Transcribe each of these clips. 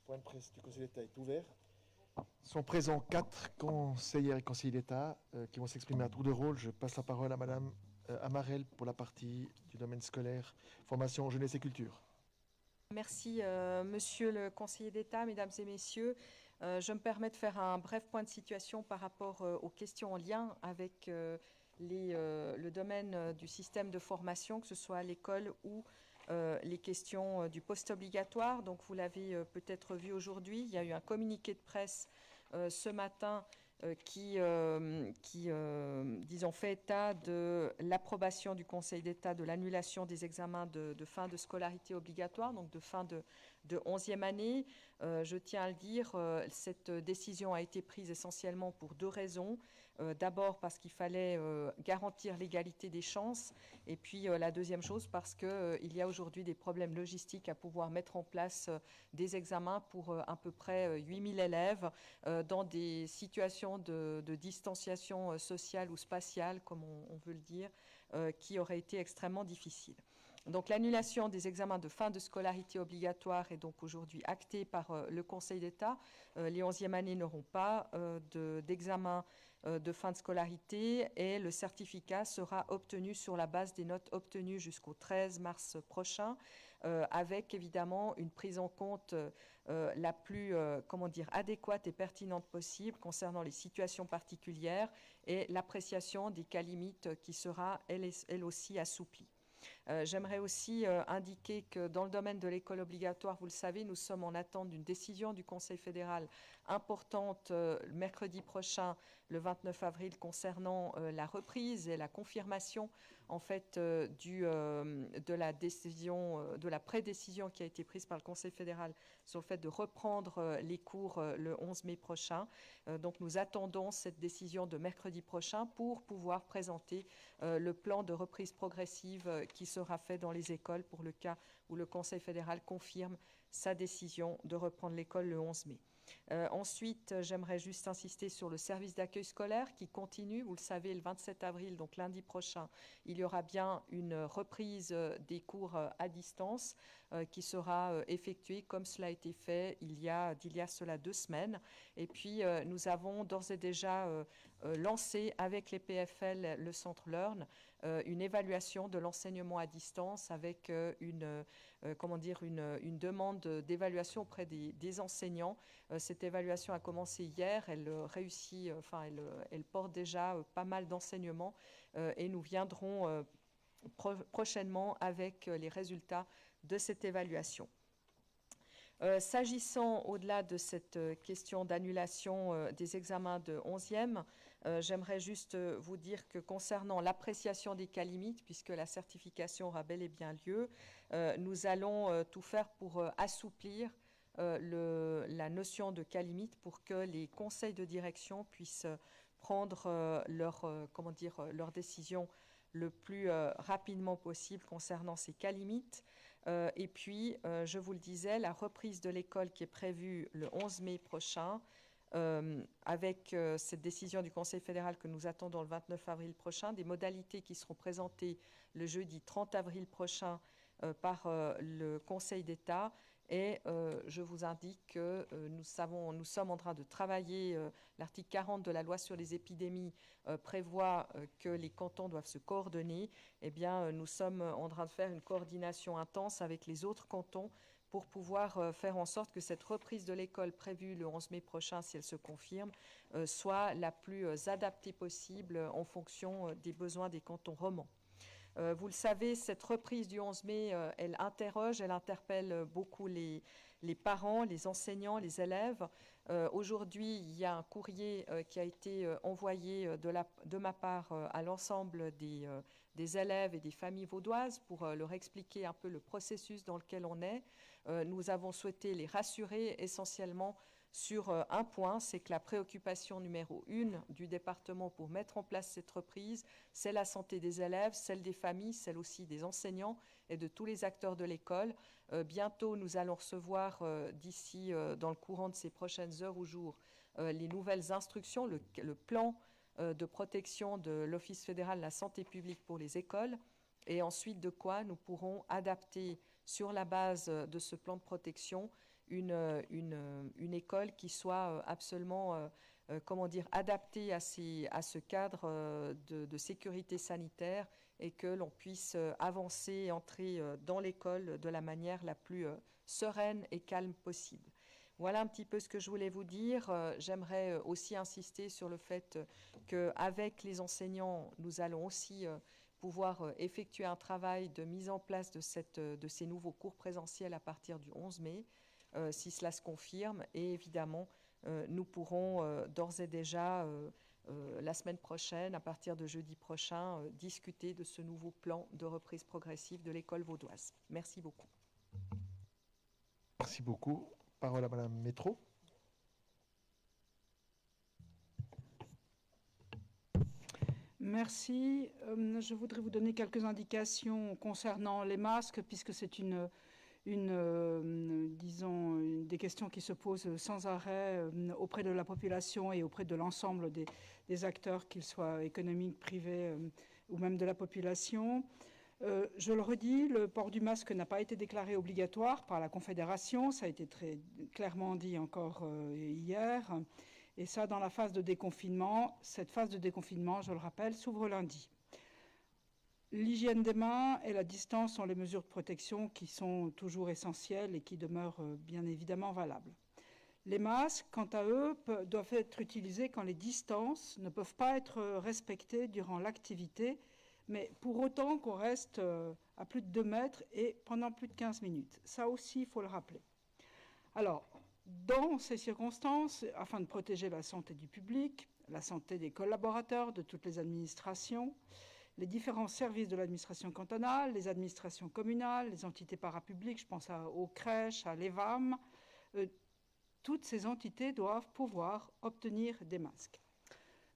point de presse du Conseil d'État est ouvert. Sont présents 4 conseillères et conseillers d'État qui vont s'exprimer à tour de rôle. Je passe la parole à Madame Amarel pour la partie du domaine scolaire, formation, jeunesse et culture. Merci, Monsieur le conseiller d'État, Mesdames et Messieurs. Je me permets de faire un bref point de situation par rapport aux questions en lien avec le domaine du système de formation, que ce soit à l'école ou les questions du post-obligatoire. Donc, vous l'avez peut-être vu aujourd'hui, il y a eu un communiqué de presse ce matin qui disons, fait état de l'approbation du Conseil d'État de l'annulation des examens de fin de scolarité obligatoire, donc de fin de 11e année. Je tiens à le dire, cette décision a été prise essentiellement pour 2 raisons. D'abord parce qu'il fallait garantir l'égalité des chances, et puis la deuxième chose parce qu'il y a aujourd'hui des problèmes logistiques à pouvoir mettre en place des examens pour à peu près 8000 élèves dans des situations de distanciation sociale ou spatiale, comme on veut le dire, qui auraient été extrêmement difficiles. Donc l'annulation des examens de fin de scolarité obligatoire est donc aujourd'hui actée par le Conseil d'État. Les 11e années n'auront pas d'examen de fin de scolarité et le certificat sera obtenu sur la base des notes obtenues jusqu'au 13 mars prochain, avec évidemment une prise en compte la plus adéquate et pertinente possible concernant les situations particulières et l'appréciation des cas limites qui sera elle aussi assouplie. J'aimerais aussi indiquer que dans le domaine de l'école obligatoire, vous le savez, nous sommes en attente d'une décision du Conseil fédéral importante mercredi prochain, le 29 avril, concernant la reprise et la confirmation en fait de la décision, de la prédécision qui a été prise par le Conseil fédéral sur le fait de reprendre les cours le 11 mai prochain. Donc nous attendons cette décision de mercredi prochain pour pouvoir présenter le plan de reprise progressive qui sera fait dans les écoles pour le cas où le Conseil fédéral confirme sa décision de reprendre l'école le 11 mai. Ensuite, j'aimerais juste insister sur le service d'accueil scolaire qui continue. Vous le savez, le 27 avril, donc lundi prochain, il y aura bien une reprise des cours à distance qui sera effectuée comme cela a été fait il y a cela 2 semaines. Et puis, nous avons d'ores et déjà lancé avec les PFL, le Centre Learn, une évaluation de l'enseignement à distance avec une demande d'évaluation auprès des enseignants. Cette évaluation a commencé hier, elle réussit, elle porte déjà pas mal d'enseignements et nous viendrons prochainement avec les résultats de cette évaluation. S'agissant au-delà de cette question d'annulation des examens de 11e, j'aimerais juste vous dire que concernant l'appréciation des cas limites, puisque la certification aura bel et bien lieu, nous allons tout faire pour assouplir la notion de cas limite pour que les conseils de direction puissent prendre leur décision le plus rapidement possible concernant ces cas limites. Et puis, je vous le disais, la reprise de l'école qui est prévue le 11 mai prochain, avec cette décision du Conseil fédéral que nous attendons le 29 avril prochain, des modalités qui seront présentées le jeudi 30 avril prochain par le Conseil d'État. Et je vous indique que nous sommes en train de travailler. L'article 40 de la loi sur les épidémies prévoit que les cantons doivent se coordonner. Eh bien, nous sommes en train de faire une coordination intense avec les autres cantons pour pouvoir faire en sorte que cette reprise de l'école prévue le 11 mai prochain, si elle se confirme, soit la plus adaptée possible en fonction des besoins des cantons romans. Vous le savez, cette reprise du 11 mai, elle interpelle beaucoup les parents, les enseignants, les élèves. Aujourd'hui, il y a un courrier qui a été envoyé de ma part à l'ensemble des élèves et des familles vaudoises pour leur expliquer un peu le processus dans lequel on est. Nous avons souhaité les rassurer essentiellement sur un point, c'est que la préoccupation numéro 1 du département pour mettre en place cette reprise, c'est la santé des élèves, celle des familles, celle aussi des enseignants et de tous les acteurs de l'école. Bientôt, nous allons recevoir d'ici dans le courant de ces prochaines heures ou jours les nouvelles instructions, le plan de protection de l'Office fédéral de la santé publique pour les écoles. Et ensuite de quoi nous pourrons adapter sur la base de ce plan de protection une école qui soit absolument comment dire, adaptée à ce cadre de sécurité sanitaire et que l'on puisse avancer et entrer dans l'école de la manière la plus sereine et calme possible. Voilà un petit peu ce que je voulais vous dire. J'aimerais aussi insister sur le fait qu'avec les enseignants, nous allons aussi pouvoir effectuer un travail de mise en place de ces nouveaux cours présentiels à partir du 11 mai, si cela se confirme. Et évidemment, nous pourrons d'ores et déjà, la semaine prochaine, à partir de jeudi prochain, discuter de ce nouveau plan de reprise progressive de l'école vaudoise. Merci beaucoup. Merci beaucoup. Parole à Madame Métro. Merci. Je voudrais vous donner quelques indications concernant les masques, puisque c'est disons, des questions qui se posent sans arrêt auprès de la population et auprès de l'ensemble des acteurs, qu'ils soient économiques, privés ou même de la population. Je le redis, le port du masque n'a pas été déclaré obligatoire par la Confédération, ça a été très clairement dit encore hier, et ça dans la phase de déconfinement. Cette phase de déconfinement, je le rappelle, s'ouvre lundi. L'hygiène des mains et la distance sont les mesures de protection qui sont toujours essentielles et qui demeurent bien évidemment valables. Les masques, quant à eux, doivent être utilisés quand les distances ne peuvent pas être respectées durant l'activité, mais pour autant qu'on reste à plus de 2 mètres et pendant plus de 15 minutes. Ça aussi, il faut le rappeler. Alors, dans ces circonstances, afin de protéger la santé du public, la santé des collaborateurs de toutes les administrations, les différents services de l'administration cantonale, les administrations communales, les entités parapubliques, je pense aux crèches, à l'EVAM, toutes ces entités doivent pouvoir obtenir des masques.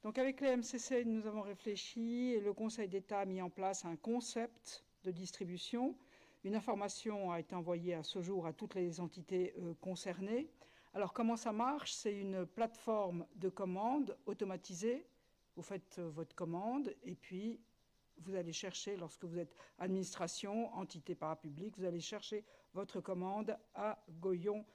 Donc avec les MCC, nous avons réfléchi et le Conseil d'État a mis en place un concept de distribution. Une information a été envoyée à ce jour à toutes les entités concernées. Alors comment ça marche? C'est une plateforme de commande automatisée. Vous faites votre commande et puis vous allez chercher, lorsque vous êtes administration, entité parapublique, vous allez chercher votre commande à Goyon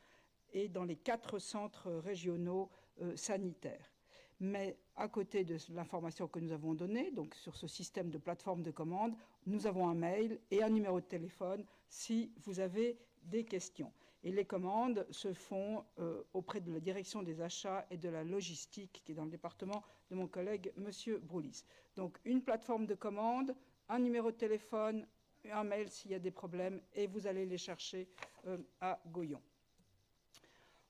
et dans les 4 centres régionaux sanitaires. Mais à côté de l'information que nous avons donnée, donc sur ce système de plateforme de commande, nous avons un mail et un numéro de téléphone si vous avez des questions. Et les commandes se font auprès de la direction des achats et de la logistique qui est dans le département de mon collègue M. Broulis. Donc une plateforme de commande, un numéro de téléphone, un mail s'il y a des problèmes et vous allez les chercher à Goyon.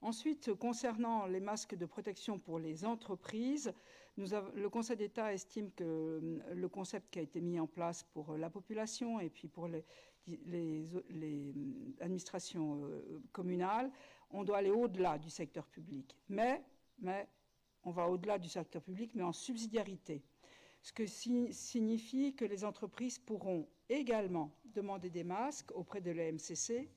Ensuite, concernant les masques de protection pour les entreprises, le Conseil d'État estime que le concept qui a été mis en place pour la population et puis pour les administrations communales, on doit aller au-delà du secteur public. Mais on va au-delà du secteur public, mais en subsidiarité. Ce que signifie que les entreprises pourront également demander des masques auprès de l'EMCC,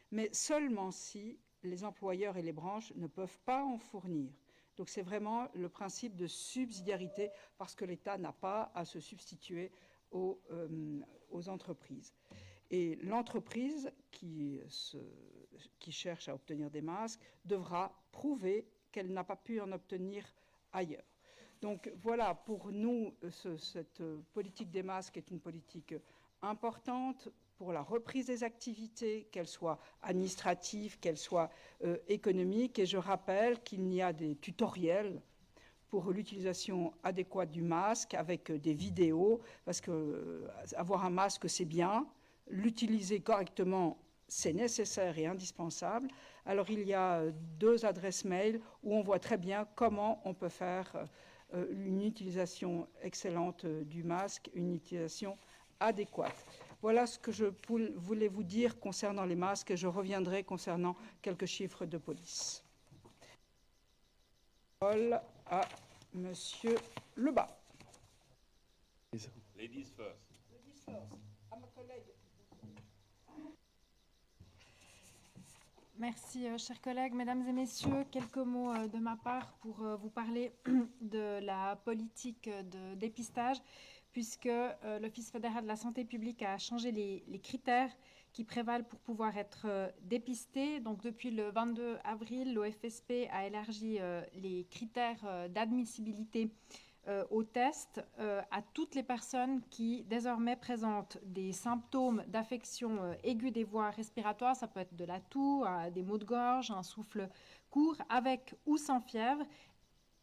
mais seulement si les employeurs et les branches ne peuvent pas en fournir. Donc c'est vraiment le principe de subsidiarité parce que l'État n'a pas à se substituer aux entreprises. Et l'entreprise qui cherche à obtenir des masques devra prouver qu'elle n'a pas pu en obtenir ailleurs. Donc voilà, pour nous, cette politique des masques est une politique importante pour la reprise des activités, qu'elles soient administratives, qu'elles soient économiques. Et je rappelle qu'il y a des tutoriels pour l'utilisation adéquate du masque avec des vidéos, parce que avoir un masque, c'est bien. L'utiliser correctement, c'est nécessaire et indispensable. Alors il y a 2 adresses mail où on voit très bien comment on peut faire une utilisation excellente du masque, une utilisation adéquate. Voilà ce que je voulais vous dire concernant les masques et je reviendrai concernant quelques chiffres de police. Parole à Monsieur Lebas. Ladies first. Ladies first. À ma collègue. Merci, chers collègues. Mesdames et messieurs, quelques mots de ma part pour vous parler de la politique de dépistage, puisque l'Office fédéral de la santé publique a changé les critères qui prévalent pour pouvoir être dépistés. Donc, depuis le 22 avril, l'OFSP a élargi les critères d'admissibilité au test à toutes les personnes qui désormais présentent des symptômes d'affection aiguë des voies respiratoires. Ça peut être de la toux, des maux de gorge, un souffle court, avec ou sans fièvre,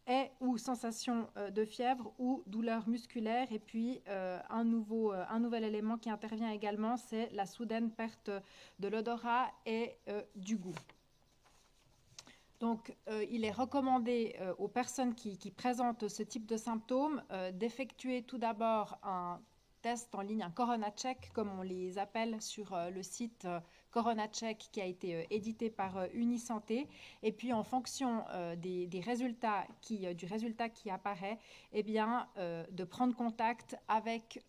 et ou sensation de fièvre ou douleur musculaire. Et puis, un nouvel élément qui intervient également, c'est la soudaine perte de l'odorat et du goût. Donc, il est recommandé aux personnes qui présentent ce type de symptômes d'effectuer tout d'abord un test en ligne, un Corona Check, comme on les appelle sur le site Corona Check qui a été édité par Unisanté. Et puis, en fonction du résultat qui apparaît, eh bien, de prendre contact avec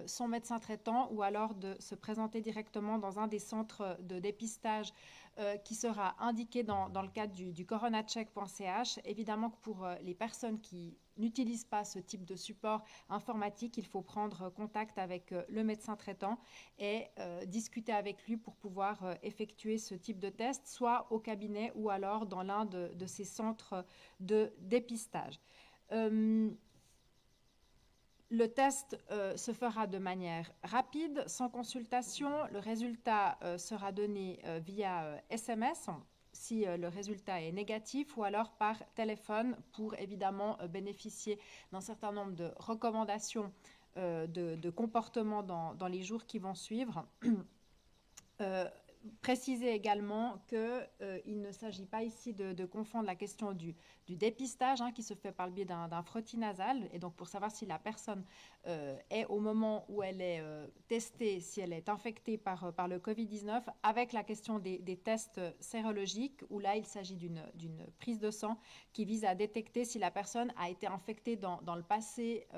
son médecin traitant ou alors de se présenter directement dans un des centres de dépistage qui sera indiqué dans le cadre du coronacheck.ch. Évidemment que pour les personnes qui n'utilisent pas ce type de support informatique, il faut prendre contact avec le médecin traitant et discuter avec lui pour pouvoir effectuer ce type de test, soit au cabinet ou alors dans l'un de ces centres de dépistage. Le test se fera de manière rapide, sans consultation. Le résultat sera donné via SMS si le résultat est négatif ou alors par téléphone pour évidemment bénéficier d'un certain nombre de recommandations de comportement dans les jours qui vont suivre. Préciser également qu'il ne s'agit pas ici de confondre la question du dépistage qui se fait par le biais d'un frottis nasal. Et donc, pour savoir si la personne est au moment où elle est testée, si elle est infectée par le Covid-19, avec la question des tests sérologiques, où là, il s'agit d'une prise de sang qui vise à détecter si la personne a été infectée dans le passé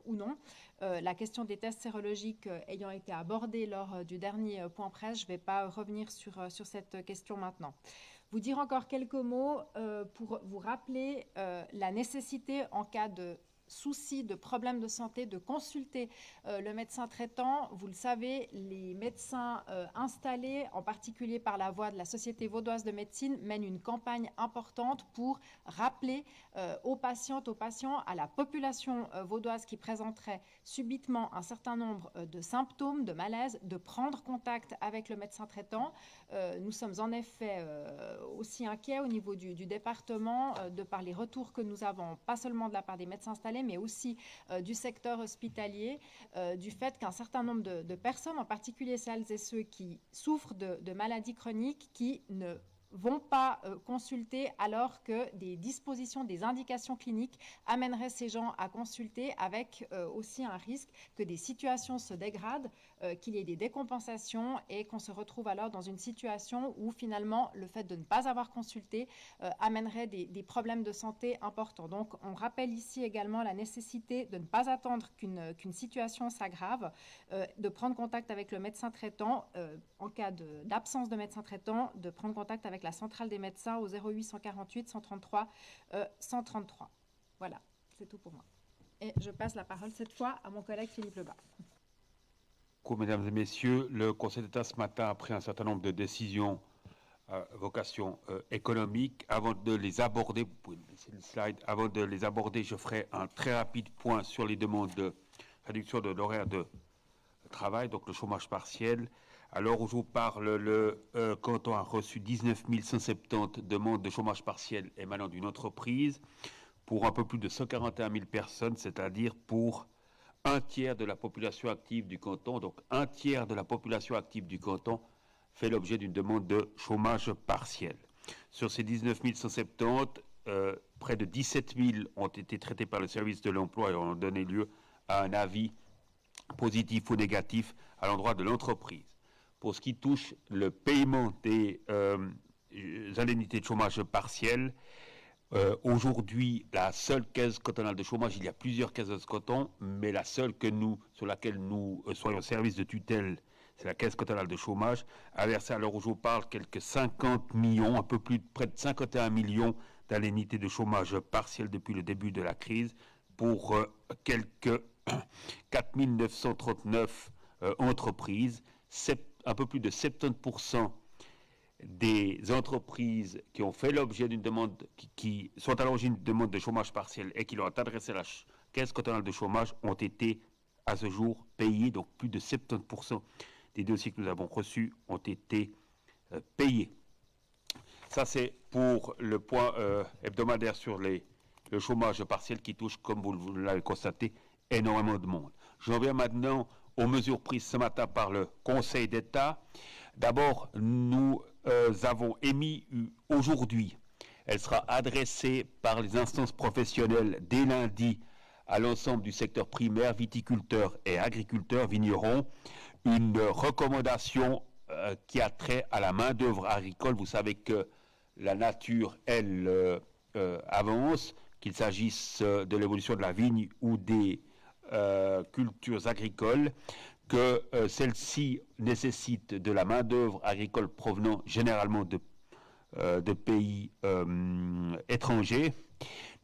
ou non. La question des tests sérologiques ayant été abordée lors du dernier point presse, je ne vais pas revenir sur cette question maintenant. Vous dire encore quelques mots pour vous rappeler la nécessité en cas de soucis, de problèmes de santé, de consulter le médecin traitant. Vous le savez, les médecins installés, en particulier par la voie de la Société vaudoise de médecine, mènent une campagne importante pour rappeler aux patientes, aux patients, à la population vaudoise qui présenterait subitement un certain nombre de symptômes, de malaise, de prendre contact avec le médecin traitant. Nous sommes en effet aussi inquiets au niveau du département de par les retours que nous avons, pas seulement de la part des médecins installés, mais aussi du secteur hospitalier, du fait qu'un certain nombre de personnes, en particulier celles et ceux qui souffrent de maladies chroniques, qui ne vont pas consulter alors que des dispositions, des indications cliniques amèneraient ces gens à consulter, avec aussi un risque que des situations se dégradent, qu'il y ait des décompensations et qu'on se retrouve alors dans une situation où finalement le fait de ne pas avoir consulté amènerait des problèmes de santé importants. Donc on rappelle ici également la nécessité de ne pas attendre qu'une situation s'aggrave, de prendre contact avec le médecin traitant, en cas d'absence de médecin traitant, de prendre contact avec la centrale des médecins au 08 148 133 133. Voilà, c'est tout pour moi. Et je passe la parole cette fois à mon collègue Philippe Lebas. Mesdames et messieurs, le Conseil d'État ce matin a pris un certain nombre de décisions à vocation économique. Avant de les aborder, vous pouvez laisser le slide, avant de les aborder, je ferai un très rapide point sur les demandes de réduction de l'horaire de travail, donc le chômage partiel. Alors où je vous parle, le canton a reçu 19 170 demandes de chômage partiel émanant d'une entreprise pour un peu plus de 141 000 personnes, c'est-à-dire pour un tiers de la population active du canton. Donc un tiers de la population active du canton fait l'objet d'une demande de chômage partiel. Sur ces 19 170, près de 17 000 ont été traités par le service de l'emploi et ont donné lieu à un avis positif ou négatif à l'endroit de l'entreprise. Pour ce qui touche le paiement des indemnités de chômage partiel, aujourd'hui, la seule caisse cantonale de chômage, il y a plusieurs caisses de ce canton, mais la seule sur laquelle nous soyons service de tutelle, c'est la caisse cantonale de chômage, a versé à l'heure où je vous parle quelques 50 millions, un peu plus près de 51 millions d'indemnités de chômage partiel depuis le début de la crise pour quelques 4 939 entreprises. un peu plus de 70% des entreprises qui ont fait l'objet d'une demande, qui sont à l'origine d'une demande de chômage partiel et qui leur ont adressé la caisse cantonale de chômage ont été à ce jour payés. Donc plus de 70% des dossiers que nous avons reçus ont été payés. Ça, c'est pour le point hebdomadaire sur le chômage partiel qui touche, comme vous l'avez constaté, énormément de monde. J'en viens maintenant aux mesures prises ce matin par le Conseil d'État. D'abord, nous avons émis aujourd'hui, elle sera adressée par les instances professionnelles dès lundi à l'ensemble du secteur primaire, viticulteurs et agriculteurs, vignerons, une recommandation qui a trait à la main-d'œuvre agricole. Vous savez que la nature, elle, avance, qu'il s'agisse de l'évolution de la vigne ou des cultures agricoles, que celle-ci nécessite de la main-d'œuvre agricole provenant généralement de pays étrangers.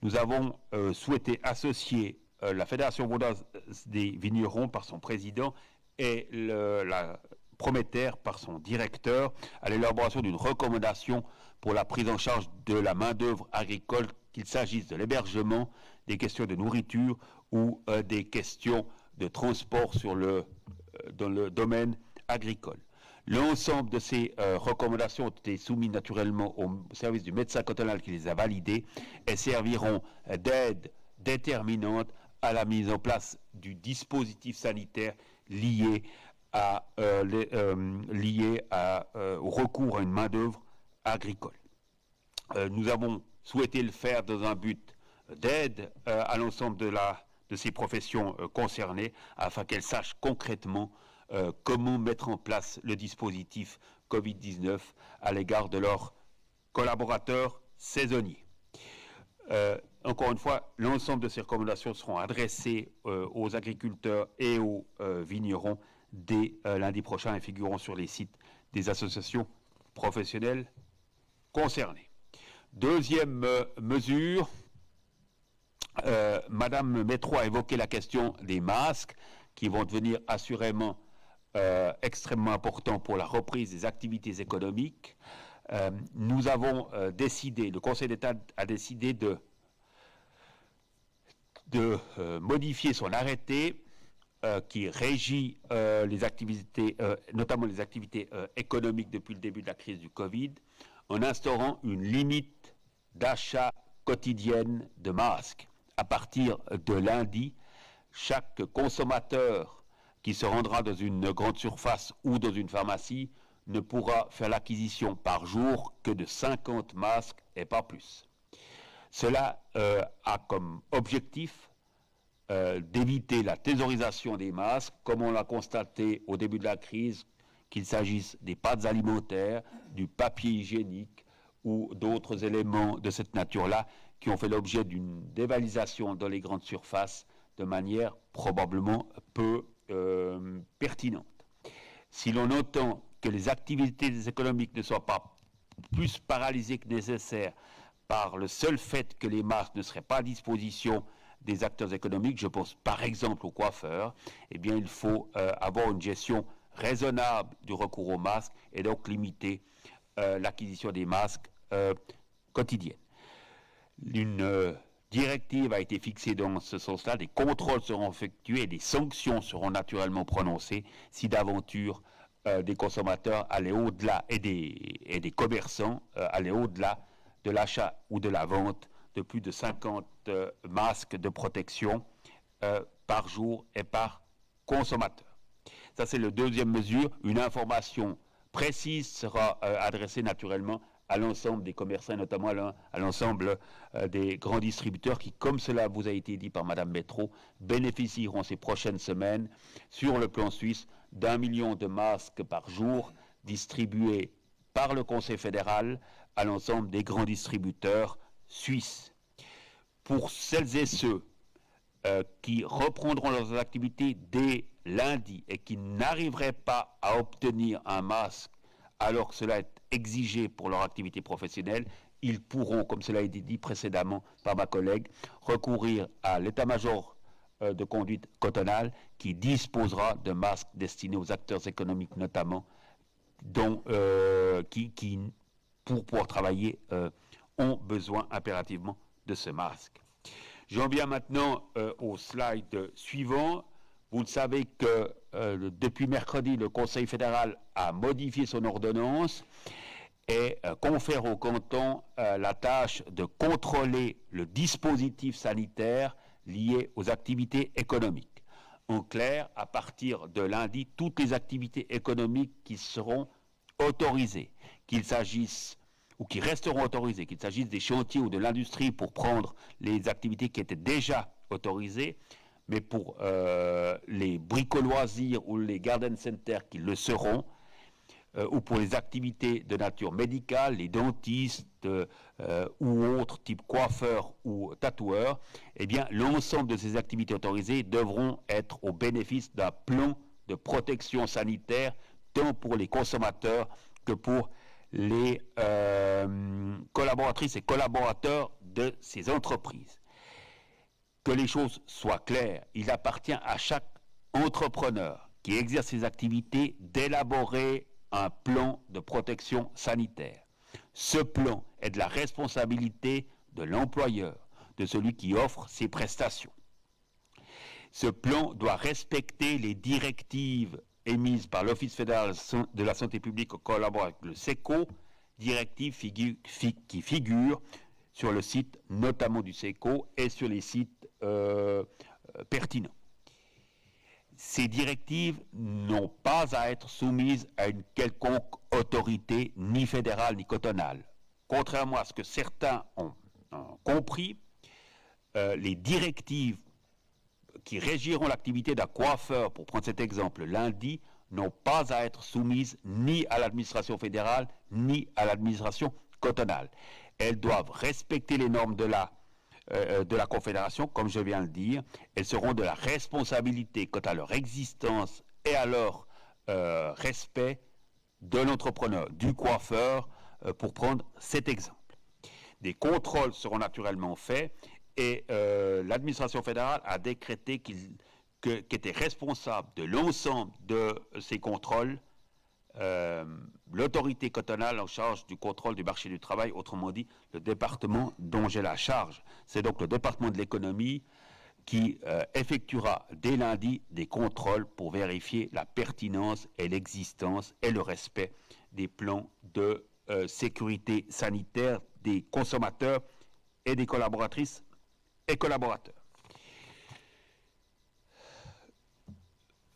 Nous avons souhaité associer la Fédération vaudoise des vignerons par son président et la Prométhère par son directeur à l'élaboration d'une recommandation pour la prise en charge de la main-d'œuvre agricole, qu'il s'agisse de l'hébergement, des questions de nourriture ou des questions de transport dans le domaine agricole. L'ensemble de ces recommandations ont été soumises naturellement au service du médecin cantonal qui les a validées et serviront d'aide déterminante à la mise en place du dispositif sanitaire lié au recours à une main-d'œuvre agricole. Nous avons souhaité le faire dans un but d'aide à l'ensemble de ces professions concernées afin qu'elles sachent concrètement comment mettre en place le dispositif Covid-19 à l'égard de leurs collaborateurs saisonniers. Encore une fois, l'ensemble de ces recommandations seront adressées aux agriculteurs et aux vignerons dès lundi prochain et figureront sur les sites des associations professionnelles concernées. Deuxième mesure, Madame Métro a évoqué la question des masques qui vont devenir assurément extrêmement importants pour la reprise des activités économiques. Nous avons décidé, le Conseil d'État a décidé de modifier son arrêté qui régit les activités, notamment les activités économiques depuis le début de la crise du Covid, en instaurant une limite d'achat quotidienne de masques. À partir de lundi, chaque consommateur qui se rendra dans une grande surface ou dans une pharmacie ne pourra faire l'acquisition par jour que de 50 masques et pas plus. Cela a comme objectif d'éviter la thésaurisation des masques, comme on l'a constaté au début de la crise, qu'il s'agisse des pâtes alimentaires, du papier hygiénique ou d'autres éléments de cette nature-là qui ont fait l'objet d'une dévalisation dans les grandes surfaces de manière probablement peu pertinente. Si l'on entend que les activités économiques ne soient pas plus paralysées que nécessaire par le seul fait que les masques ne seraient pas à disposition des acteurs économiques, je pense par exemple aux coiffeurs, eh bien il faut avoir une gestion raisonnable du recours aux masques et donc limiter l'acquisition des masques quotidiennes. Une directive a été fixée dans ce sens-là, des contrôles seront effectués et des sanctions seront naturellement prononcées si d'aventure des consommateurs allaient au-delà et des commerçants allaient au-delà de l'achat ou de la vente de plus de 50 masques de protection par jour et par consommateur. Ça, c'est la deuxième mesure. Une information précise sera adressée naturellement à l'ensemble des commerçants, notamment à l'ensemble des grands distributeurs qui, comme cela vous a été dit par Madame Métro, bénéficieront ces prochaines semaines, sur le plan suisse, d'1 million de masques par jour distribués par le Conseil fédéral à l'ensemble des grands distributeurs suisses. Pour celles et ceux qui reprendront leurs activités dès lundi et qui n'arriveraient pas à obtenir un masque alors que cela est exigé pour leur activité professionnelle, ils pourront, comme cela a été dit précédemment par ma collègue, recourir à l'état-major de conduite cantonale qui disposera de masques destinés aux acteurs économiques, notamment qui, pour pouvoir travailler, ont besoin impérativement de ce masque. J'en viens maintenant au slide suivant. Vous le savez que depuis mercredi, le Conseil fédéral a modifié son ordonnance et confère au canton la tâche de contrôler le dispositif sanitaire lié aux activités économiques. En clair, à partir de lundi, toutes les activités économiques qui seront autorisées, qu'il s'agisse ou qui resteront autorisées, qu'il s'agisse des chantiers ou de l'industrie pour prendre les activités qui étaient déjà autorisées, mais pour les bricoloisirs ou les garden centers qui le seront, ou pour les activités de nature médicale, les dentistes ou autres types coiffeurs ou tatoueurs, eh bien, l'ensemble de ces activités autorisées devront être au bénéfice d'un plan de protection sanitaire, tant pour les consommateurs que pour les collaboratrices et collaborateurs de ces entreprises. Que les choses soient claires, il appartient à chaque entrepreneur qui exerce ses activités d'élaborer un plan de protection sanitaire. Ce plan est de la responsabilité de l'employeur, de celui qui offre ses prestations. Ce plan doit respecter les directives émises par l'Office fédéral de la santé publique en collaborant avec le SECO, directives qui figurent sur le site notamment du SECO et sur les sites pertinents. Ces directives n'ont pas à être soumises à une quelconque autorité, ni fédérale ni cantonale. Contrairement à ce que certains ont compris, les directives qui régiront l'activité d'un coiffeur, pour prendre cet exemple, lundi, n'ont pas à être soumises ni à l'administration fédérale, ni à l'administration cantonale. Elles doivent respecter les normes de la Confédération, comme je viens de le dire. Elles seront de la responsabilité quant à leur existence et à leur respect de l'entrepreneur, du coiffeur, pour prendre cet exemple. Des contrôles seront naturellement faits et l'administration fédérale a décrété qu'était responsable de l'ensemble de ces contrôles l'autorité cantonale en charge du contrôle du marché du travail, autrement dit le département dont j'ai la charge. C'est donc le département de l'économie qui effectuera dès lundi des contrôles pour vérifier la pertinence et l'existence et le respect des plans de sécurité sanitaire des consommateurs et des collaboratrices et collaborateurs.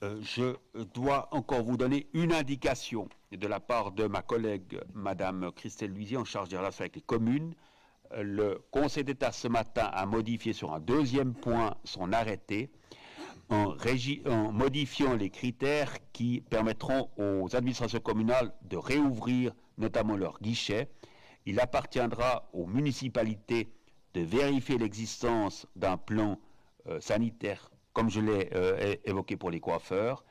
Je dois encore vous donner une indication de la part de ma collègue, Madame Christelle Luisier, en charge des relations avec les communes. Le Conseil d'État ce matin a modifié sur un deuxième point son arrêté en modifiant les critères qui permettront aux administrations communales de réouvrir notamment leurs guichets. Il appartiendra aux municipalités de vérifier l'existence d'un plan sanitaire, comme je l'ai évoqué pour les coiffeurs,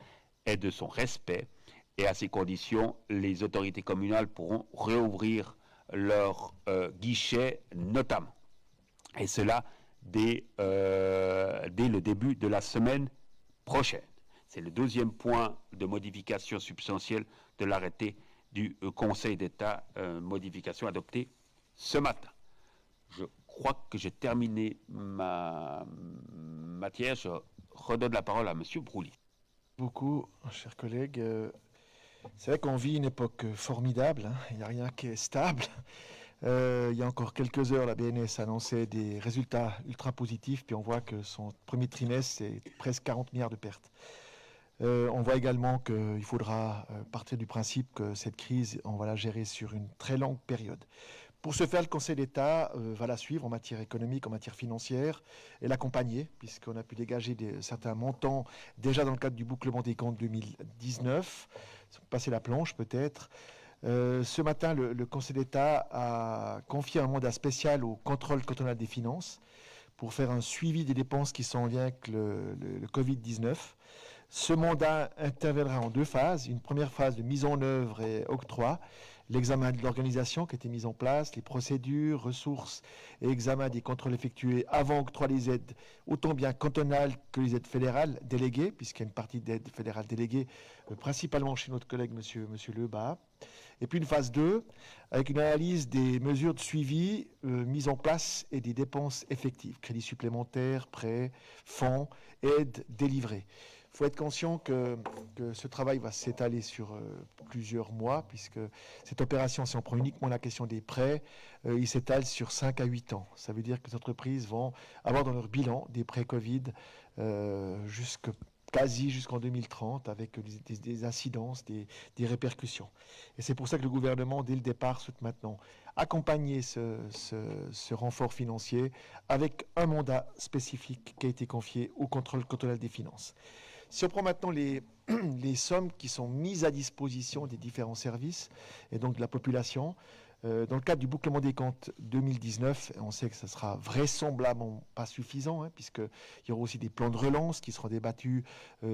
et de son respect. Et à ces conditions, les autorités communales pourront réouvrir leurs guichets notamment. Et cela dès le début de la semaine prochaine. C'est le deuxième point de modification substantielle de l'arrêté du Conseil d'État, modification adoptée ce matin. Je crois que j'ai terminé ma matière. Je redonne la parole à M. Brouly. Beaucoup, chers collègues. C'est vrai qu'on vit une époque formidable. Il n'y a rien qui est stable. Il y a encore quelques heures, la BNS annonçait des résultats ultra positifs, puis on voit que son premier trimestre, c'est presque 40 milliards de pertes. On voit également qu'il faudra partir du principe que cette crise, on va la gérer sur une très longue période. Pour ce faire, le Conseil d'État va la suivre en matière économique, en matière financière, et l'accompagner, puisqu'on a pu dégager certains montants déjà dans le cadre du bouclement des comptes 2019, passer la planche peut-être. Ce matin, le Conseil d'État a confié un mandat spécial au contrôle cantonal des finances pour faire un suivi des dépenses qui sont en lien avec le Covid-19. Ce mandat interviendra en 2 phases. Une première phase de mise en œuvre et octroi, l'examen de l'organisation qui a été mise en place, les procédures, ressources et examen des contrôles effectués avant octroi des aides, autant bien cantonales que les aides fédérales déléguées, puisqu'il y a une partie d'aides fédérales déléguées, principalement chez notre collègue monsieur Lebas. Et puis une phase 2, avec une analyse des mesures de suivi mises en place et des dépenses effectives, crédits supplémentaires, prêts, fonds, aides délivrées. Il faut être conscient que ce travail va s'étaler sur plusieurs mois, puisque cette opération, si on prend uniquement la question des prêts, il s'étale sur 5 à 8 ans. Ça veut dire que les entreprises vont avoir dans leur bilan des prêts Covid quasi jusqu'en 2030, avec des incidences, des répercussions. Et c'est pour ça que le gouvernement, dès le départ, souhaite maintenant accompagner ce renfort financier avec un mandat spécifique qui a été confié au contrôle cantonal des finances. Si on prend maintenant les sommes qui sont mises à disposition des différents services et donc de la population, dans le cadre du bouclement des comptes 2019, on sait que ce sera vraisemblablement pas suffisant, puisqu'il y aura aussi des plans de relance qui seront débattus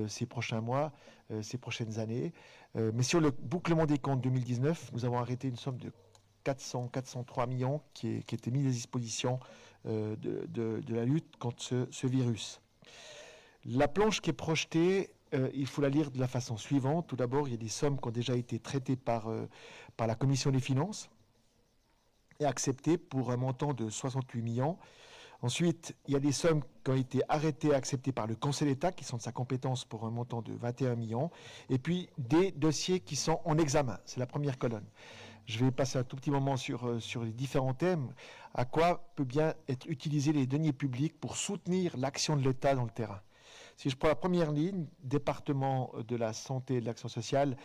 ces prochains mois, ces prochaines années. Mais sur le bouclement des comptes 2019, nous avons arrêté une somme de 403 millions qui était mise à disposition de la lutte contre ce virus. La planche qui est projetée, il faut la lire de la façon suivante. Tout d'abord, il y a des sommes qui ont déjà été traitées par la Commission des finances et acceptées pour un montant de 68 millions. Ensuite, il y a des sommes qui ont été arrêtées et acceptées par le Conseil d'État, qui sont de sa compétence pour un montant de 21 millions. Et puis, des dossiers qui sont en examen. C'est la première colonne. Je vais passer un tout petit moment sur les différents thèmes. À quoi peut bien être utilisés les deniers publics pour soutenir l'action de l'État dans le terrain ? Si je prends la première ligne, département de la santé et de l'action sociale,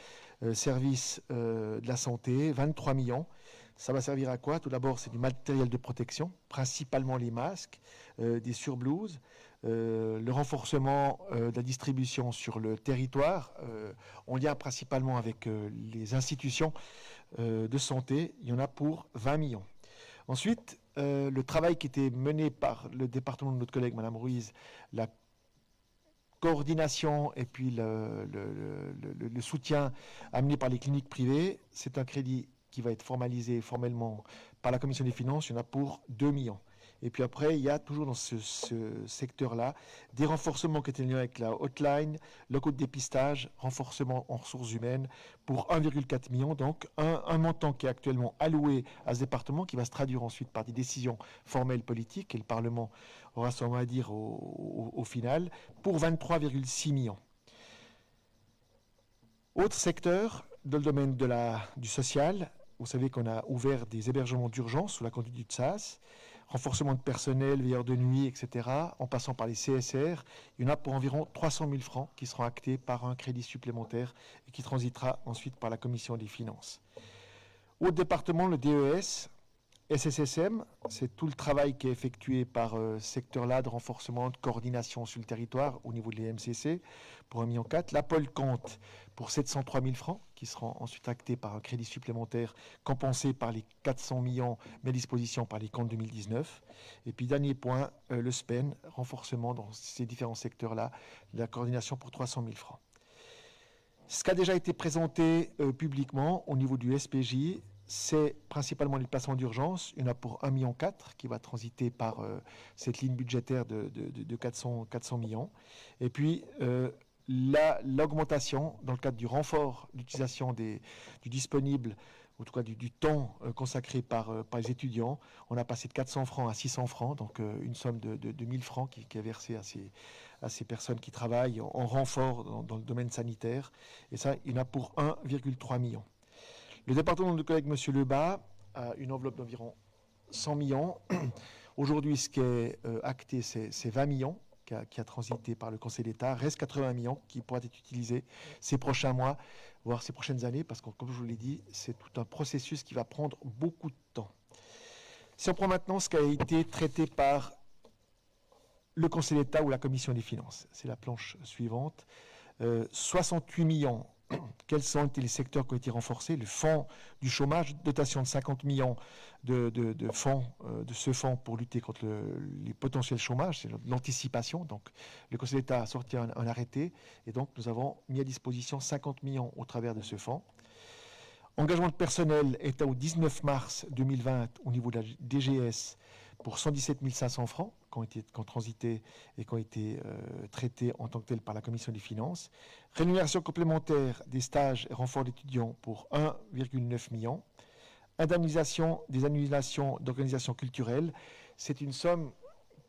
service de la santé, 23 millions. Ça va servir à quoi? Tout d'abord, c'est du matériel de protection, principalement les masques, des surblouses, le renforcement de la distribution sur le territoire, en lien principalement avec les institutions de santé. Il y en a pour 20 millions. Ensuite, le travail qui était mené par le département de notre collègue, Madame Ruiz, la coordination et puis le soutien amené par les cliniques privées, c'est un crédit qui va être formalisé formellement par la Commission des finances. Il y en a pour 2 millions. Et puis après, il y a toujours dans ce secteur-là des renforcements qui étaient liés avec la hotline, locaux de dépistage, renforcement en ressources humaines pour 1,4 million. Donc un montant qui est actuellement alloué à ce département, qui va se traduire ensuite par des décisions formelles politiques, et le Parlement aura son mot à dire au final, pour 23,6 millions. Autre secteur, dans le domaine du social, vous savez qu'on a ouvert des hébergements d'urgence sous la conduite du TSAS, renforcement de personnel, veilleurs de nuit, etc., en passant par les CSR. Il y en a pour environ 300 000 francs qui seront actés par un crédit supplémentaire et qui transitera ensuite par la Commission des finances. Au département, le DES, SSSM, c'est tout le travail qui est effectué par ce secteur-là de renforcement, de coordination sur le territoire au niveau de l'EMCC pour 1,4 million. La Pôle compte pour 703 000 francs qui seront ensuite actés par un crédit supplémentaire compensé par les 400 millions mis à disposition par les comptes 2019. Et puis dernier point, le SPEN, renforcement dans ces différents secteurs-là, la coordination pour 300 000 francs. Ce qui a déjà été présenté publiquement au niveau du SPJ, c'est principalement les placements d'urgence. Il y en a pour 1,4 million qui va transiter par cette ligne budgétaire de 400 millions. Et puis, l'augmentation, dans le cadre du renfort d'utilisation du disponible, en tout cas du temps consacré par les étudiants, on a passé de 400 francs à 600 francs, donc une somme de 1000 francs qui est versée à ces personnes qui travaillent en renfort dans le domaine sanitaire. Et ça, il y en a pour 1,3 million. Le département de notre collègue M. Lebas a une enveloppe d'environ 100 millions. Aujourd'hui, ce qui est acté, c'est 20 millions qui a transité par le Conseil d'État. Reste 80 millions qui pourraient être utilisés ces prochains mois, voire ces prochaines années, parce que, comme je vous l'ai dit, c'est tout un processus qui va prendre beaucoup de temps. Si on prend maintenant ce qui a été traité par le Conseil d'État ou la Commission des finances, c'est la planche suivante. 68 millions quels sont les secteurs qui ont été renforcés. Le fonds du chômage, dotation de 50 millions de ce fonds pour lutter contre les potentiels chômages, c'est l'anticipation. Donc, le Conseil d'État a sorti un arrêté et donc nous avons mis à disposition 50 millions au travers de ce fonds. Engagement de personnel est au 19 mars 2020 au niveau de la DGS pour 117 500 francs qui ont transité et qui ont été traités en tant que tels par la Commission des finances. Rémunération complémentaire des stages et renforts d'étudiants pour 1,9 million. Indemnisation des annulations d'organisations culturelles. C'est une somme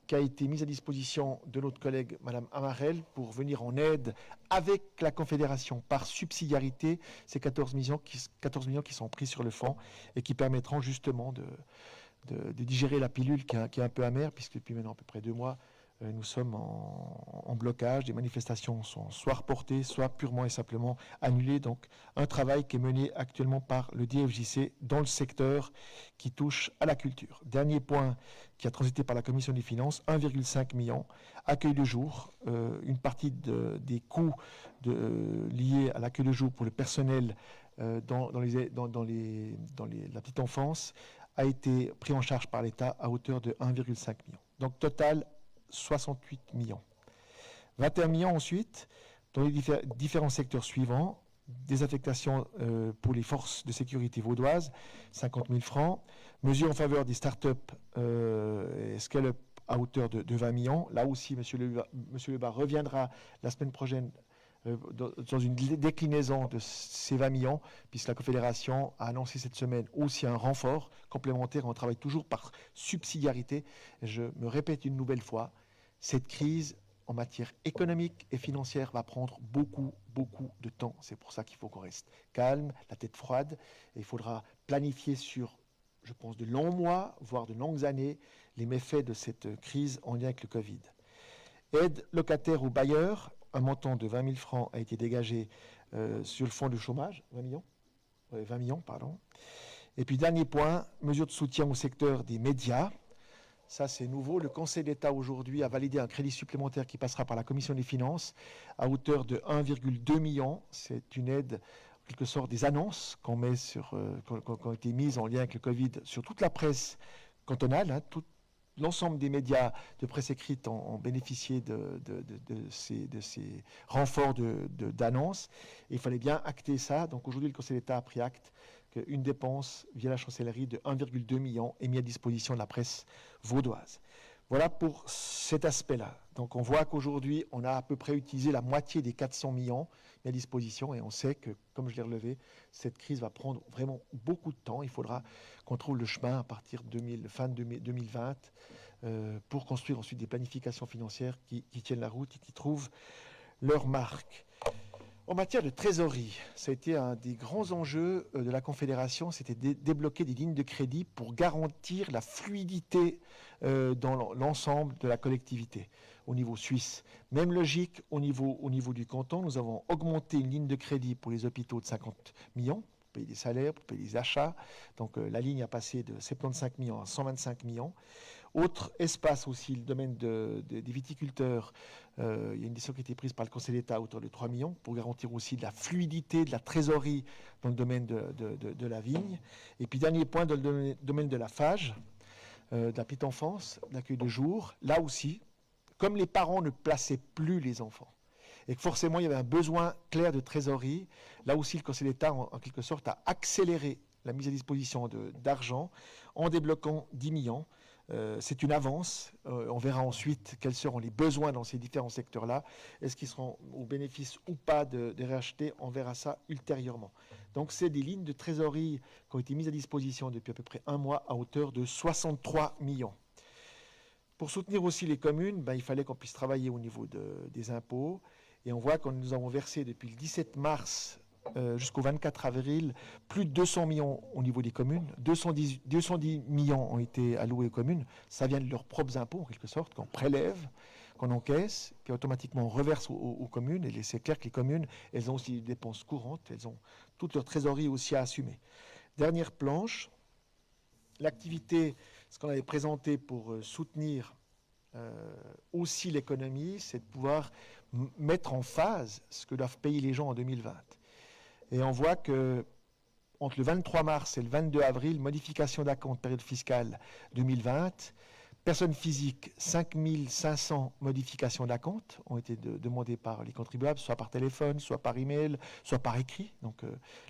qui a été mise à disposition de notre collègue Mme Amarel pour venir en aide avec la Confédération par subsidiarité, ces 14 millions qui sont pris sur le fonds et qui permettront justement de digérer la pilule qui est un peu amère, puisque depuis maintenant à peu près 2 mois, nous sommes en blocage. Des manifestations sont soit reportées, soit purement et simplement annulées. Donc un travail qui est mené actuellement par le DFJC dans le secteur qui touche à la culture. Dernier point qui a transité par la Commission des finances, 1,5 million. Accueil de jour, une partie des coûts liés à l'accueil de jour pour le personnel dans la petite enfance a été pris en charge par l'État à hauteur de 1,5 million. Donc total 68 millions. 21 millions ensuite dans les différents secteurs suivants. Désaffectation pour les forces de sécurité vaudoises, 50 000 francs. Mesures en faveur des start-up et scale-up à hauteur de 20 millions. Là aussi, M. Lebas reviendra la semaine prochaine dans une déclinaison de ces 20 millions, puisque la Confédération a annoncé cette semaine aussi un renfort complémentaire. On travaille toujours par subsidiarité. Et je me répète une nouvelle fois, cette crise en matière économique et financière va prendre beaucoup de temps. C'est pour ça qu'il faut qu'on reste calme, la tête froide, et il faudra planifier sur, je pense, de longs mois, voire de longues années, les méfaits de cette crise en lien avec le Covid. Aide locataire aux bailleurs, un montant de 20 000 francs a été dégagé sur le fonds de chômage, 20 millions, pardon. Et puis, dernier point, mesure de soutien au secteur des médias. Ça, c'est nouveau. Le Conseil d'État, aujourd'hui, a validé un crédit supplémentaire qui passera par la Commission des finances à hauteur de 1,2 million. C'est une aide, en quelque sorte, des annonces qui ont été mises en lien avec le Covid sur toute la presse cantonale, hein, l'ensemble des médias de presse écrite ont bénéficié de ces renforts d'annonces. Il fallait bien acter ça. Donc aujourd'hui, le Conseil d'État a pris acte qu'une dépense via la chancellerie de 1,2 million est mise à disposition de la presse vaudoise. Voilà pour cet aspect-là. Donc on voit qu'aujourd'hui, on a à peu près utilisé la moitié des 400 millions mis à disposition et on sait que, comme je l'ai relevé, cette crise va prendre vraiment beaucoup de temps. Il faudra qu'on trouve le chemin à partir de fin 2020 pour construire ensuite des planifications financières qui tiennent la route et qui trouvent leur marque. En matière de trésorerie, ça a été un des grands enjeux de la Confédération, c'était débloquer des lignes de crédit pour garantir la fluidité dans l'ensemble de la collectivité au niveau suisse. Même logique au niveau du canton, nous avons augmenté une ligne de crédit pour les hôpitaux de 50 millions, pour payer des salaires, pour payer des achats. Donc la ligne a passé de 75 millions à 125 millions. Autre espace aussi, le domaine des viticulteurs. Il y a une décision qui a été prise par le Conseil d'État à hauteur de 3 millions pour garantir aussi de la fluidité, de la trésorerie dans le domaine de la vigne. Et puis, dernier point, dans le domaine de la FAGE, de la petite enfance, d'accueil de jour. Là aussi, comme les parents ne plaçaient plus les enfants et que forcément il y avait un besoin clair de trésorerie, là aussi le Conseil d'État, en quelque sorte, a accéléré la mise à disposition d'argent en débloquant 10 millions. C'est une avance. On verra ensuite quels seront les besoins dans ces différents secteurs-là. Est-ce qu'ils seront au bénéfice ou pas de racheter? On verra ça ultérieurement. Donc, c'est des lignes de trésorerie qui ont été mises à disposition depuis à peu près 1 mois à hauteur de 63 millions. Pour soutenir aussi les communes, il fallait qu'on puisse travailler au niveau des impôts. Et on voit que nous avons versé depuis le 17 mars jusqu'au 24 avril, plus de 200 millions au niveau des communes. 210 millions ont été alloués aux communes. Ça vient de leurs propres impôts, en quelque sorte, qu'on prélève, qu'on encaisse, puis automatiquement on reverse aux communes. Et c'est clair que les communes, elles ont aussi des dépenses courantes, elles ont toute leur trésorerie aussi à assumer. Dernière planche, l'activité, ce qu'on avait présenté pour soutenir aussi l'économie, c'est de pouvoir mettre en phase ce que doivent payer les gens en 2020. Et on voit que entre le 23 mars et le 22 avril, modification d'acompte période fiscale 2020, personnes physiques, 5500 modifications d'acompte ont été demandées par les contribuables, soit par téléphone, soit par email, soit par écrit. Donc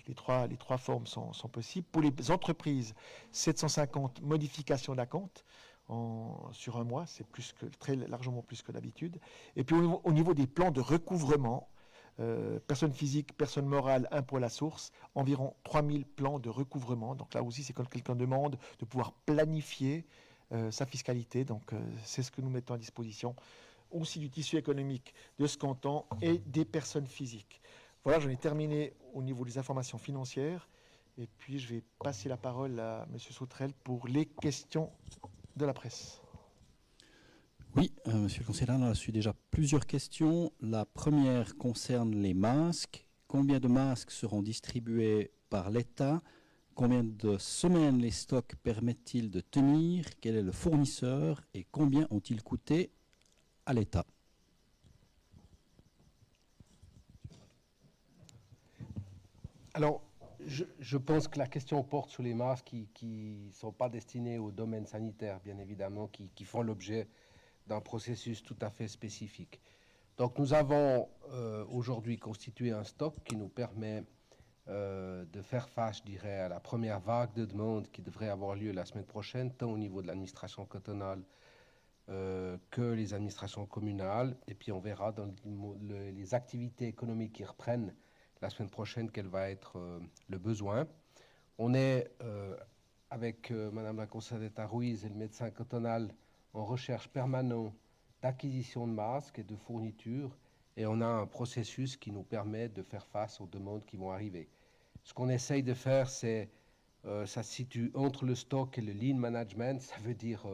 les trois formes sont possibles. Pour les entreprises, 750 modifications d'acompte sur un mois, c'est très largement plus que d'habitude. Et puis au niveau des plans de recouvrement, personnes physiques, personnes morales, impôt à la source, environ 3000 plans de recouvrement. Donc là aussi, c'est quand quelqu'un demande de pouvoir planifier sa fiscalité. Donc c'est ce que nous mettons à disposition aussi du tissu économique de ce canton et des personnes physiques. Voilà, j'en ai terminé au niveau des informations financières. Et puis je vais passer la parole à M. Sauterelle pour les questions de la presse. Oui, monsieur le conseiller, on a reçu déjà plusieurs questions. La première concerne les masques. Combien de masques seront distribués par l'État? Combien de semaines les stocks permettent-ils de tenir? Quel est le fournisseur et combien ont-ils coûté à l'État? Alors, je pense que la question porte sur les masques qui ne sont pas destinés au domaine sanitaire, bien évidemment, qui font l'objet d'un processus tout à fait spécifique. Donc nous avons aujourd'hui constitué un stock qui nous permet de faire face, je dirais, à la première vague de demandes qui devrait avoir lieu la semaine prochaine, tant au niveau de l'administration cantonale que les administrations communales. Et puis on verra dans les activités économiques qui reprennent la semaine prochaine quel va être le besoin. On est avec Madame la conseillère d'État Ruiz et le médecin cantonal en recherche permanente d'acquisition de masques et de fournitures, et on a un processus qui nous permet de faire face aux demandes qui vont arriver. Ce qu'on essaye de faire, c'est, ça se situe entre le stock et le lean management, ça veut dire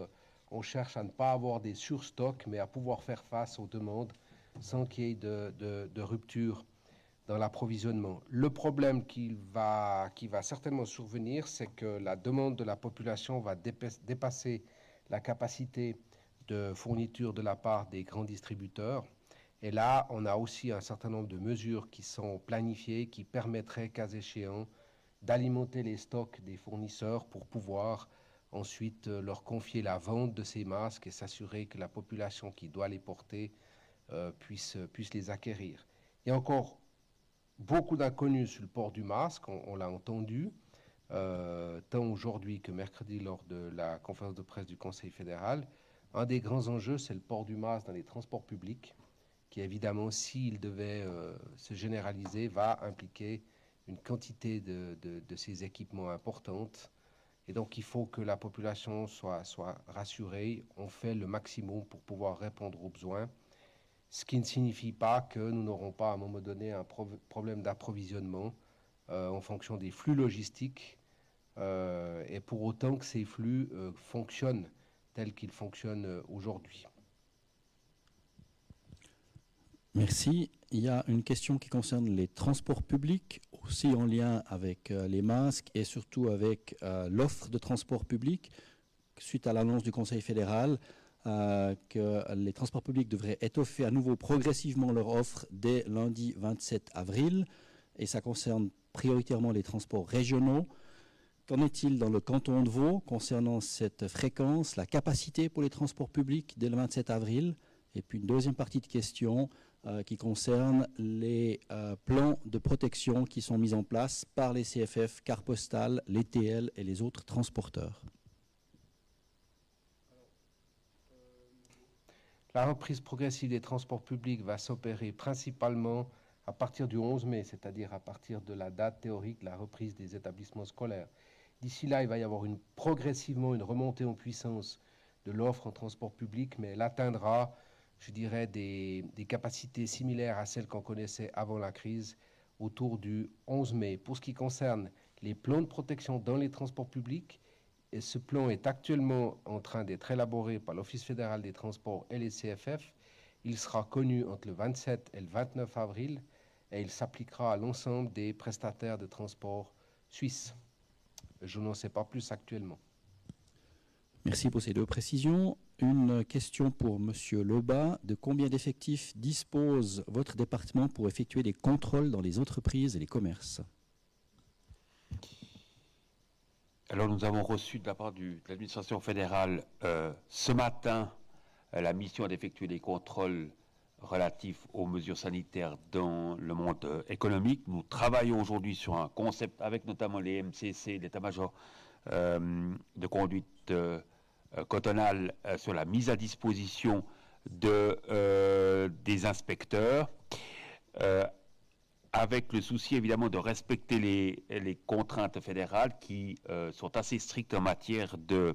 on cherche à ne pas avoir des surstocks, mais à pouvoir faire face aux demandes sans qu'il y ait de rupture dans l'approvisionnement. Le problème qui va certainement survenir, c'est que la demande de la population va dépasser la capacité de fourniture de la part des grands distributeurs. Et là, on a aussi un certain nombre de mesures qui sont planifiées, qui permettraient, cas échéant, d'alimenter les stocks des fournisseurs pour pouvoir ensuite leur confier la vente de ces masques et s'assurer que la population qui doit les porter puisse les acquérir. Il y a encore beaucoup d'inconnus sur le port du masque, on l'a entendu, tant aujourd'hui que mercredi lors de la conférence de presse du Conseil fédéral. Un des grands enjeux, c'est le port du masque dans les transports publics, qui évidemment, s'il devait se généraliser, va impliquer une quantité de ces équipements importante. Et donc, il faut que la population soit rassurée. On fait le maximum pour pouvoir répondre aux besoins, ce qui ne signifie pas que nous n'aurons pas à un moment donné un problème d'approvisionnement en fonction des flux logistiques, et pour autant que ces flux fonctionnent tels qu'ils fonctionnent aujourd'hui. Merci. Il y a une question qui concerne les transports publics, aussi en lien avec les masques et surtout avec l'offre de transport public. Suite à l'annonce du Conseil fédéral que les transports publics devraient étoffer à nouveau progressivement leur offre dès lundi 27 avril, et ça concerne prioritairement les transports régionaux. Qu'en est-il dans le canton de Vaud concernant cette fréquence, la capacité pour les transports publics dès le 27 avril? Et puis une deuxième partie de question qui concerne les plans de protection qui sont mis en place par les CFF, Carte Postale, les TL et les autres transporteurs. La reprise progressive des transports publics va s'opérer principalement à partir du 11 mai, c'est-à-dire à partir de la date théorique de la reprise des établissements scolaires. D'ici là, il va y avoir progressivement une remontée en puissance de l'offre en transport public, mais elle atteindra, je dirais, des capacités similaires à celles qu'on connaissait avant la crise, autour du 11 mai. Pour ce qui concerne les plans de protection dans les transports publics, et ce plan est actuellement en train d'être élaboré par l'Office fédéral des transports et les CFF. Il sera connu entre le 27 et le 29 avril et il s'appliquera à l'ensemble des prestataires de transport suisses. Je n'en sais pas plus actuellement. Merci pour ces deux précisions. une question pour Monsieur Lebas. De combien d'effectifs dispose votre département pour effectuer des contrôles dans les entreprises et les commerces? Alors, nous avons reçu de la part de l'administration fédérale ce matin la mission d'effectuer des contrôles relatifs aux mesures sanitaires dans le monde économique. Nous travaillons aujourd'hui sur un concept avec notamment les MCC, l'état-major de conduite cantonale, sur la mise à disposition des inspecteurs, avec le souci évidemment de respecter les contraintes fédérales qui sont assez strictes en matière de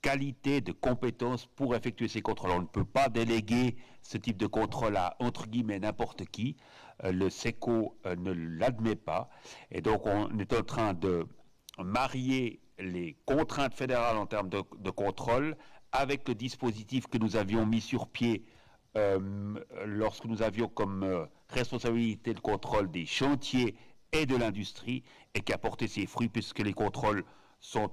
qualité, de compétences pour effectuer ces contrôles. On ne peut pas déléguer ce type de contrôle à, entre guillemets, n'importe qui. Le SECO ne l'admet pas. Et donc, on est en train de marier les contraintes fédérales en termes de contrôle avec le dispositif que nous avions mis sur pied lorsque nous avions comme responsabilité le contrôle des chantiers et de l'industrie, et qui a porté ses fruits puisque les contrôles sont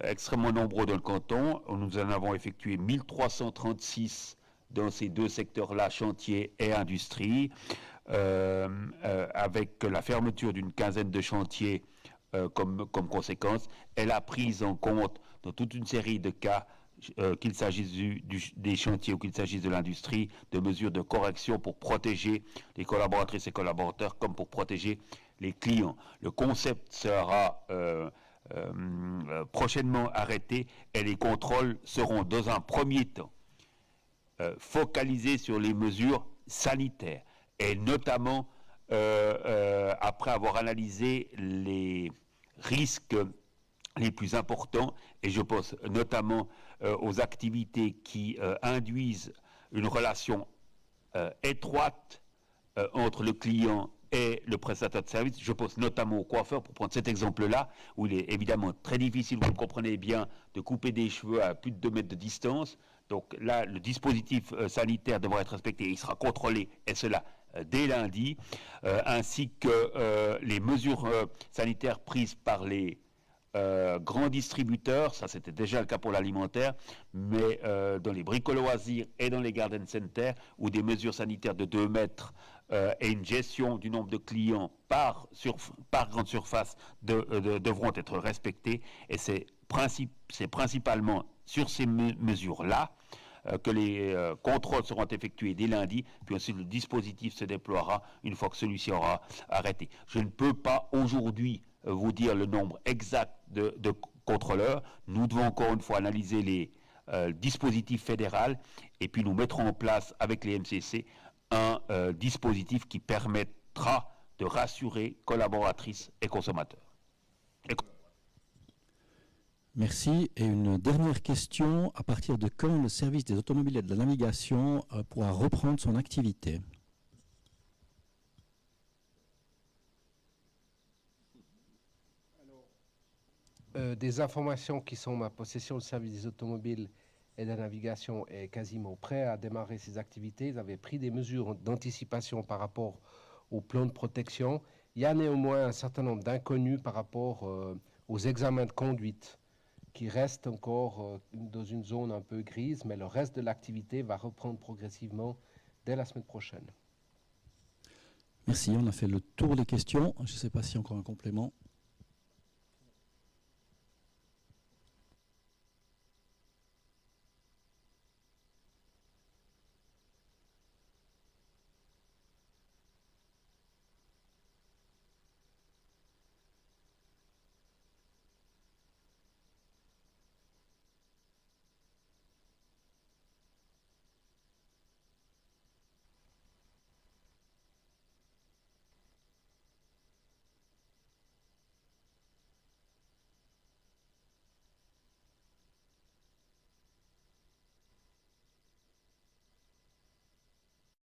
extrêmement nombreux dans le canton. Nous en avons effectué 1336 dans ces deux secteurs-là, chantier et industrie, avec la fermeture d'une quinzaine de chantiers comme conséquence, et la prise en compte dans toute une série de cas, qu'il s'agisse des chantiers ou qu'il s'agisse de l'industrie, de mesures de correction pour protéger les collaboratrices et collaborateurs comme pour protéger les clients. Le concept sera prochainement arrêté et les contrôles seront dans un premier temps focalisés sur les mesures sanitaires et notamment après avoir analysé les risques les plus importants, et je pense notamment aux activités qui induisent une relation étroite entre le client et le prestataire de service. Je pense notamment au coiffeur, pour prendre cet exemple-là, où il est évidemment très difficile, vous le comprenez bien, de couper des cheveux à plus de 2 mètres de distance. Donc là, le dispositif sanitaire devra être respecté, il sera contrôlé, et cela dès lundi, ainsi que les mesures sanitaires prises par les grands distributeurs. Ça c'était déjà le cas pour l'alimentaire, mais dans les brico-loisirs et dans les garden centers, où des mesures sanitaires de 2 mètres et une gestion du nombre de clients par grande surface devront être respectées, et c'est principalement sur ces mesures-là que les contrôles seront effectués dès lundi, puis ensuite le dispositif se déploiera une fois que celui-ci aura arrêté. Je ne peux pas aujourd'hui vous dire le nombre exact de contrôleurs. Nous devons encore une fois analyser les dispositifs fédéraux, et puis nous mettrons en place avec les MCC un dispositif qui permettra de rassurer collaboratrices et consommateurs. Merci. Et une dernière question, à partir de quand le service des automobiles et de la navigation pourra reprendre son activité? Des informations qui sont en ma possession, le service des automobiles et de la navigation est quasiment prêt à démarrer ses activités. Ils avaient pris des mesures d'anticipation par rapport au plan de protection. Il y a néanmoins un certain nombre d'inconnus par rapport aux examens de conduite qui restent encore dans une zone un peu grise, mais le reste de l'activité va reprendre progressivement dès la semaine prochaine. Merci, on a fait le tour des questions. Je ne sais pas s'il y a encore un complément.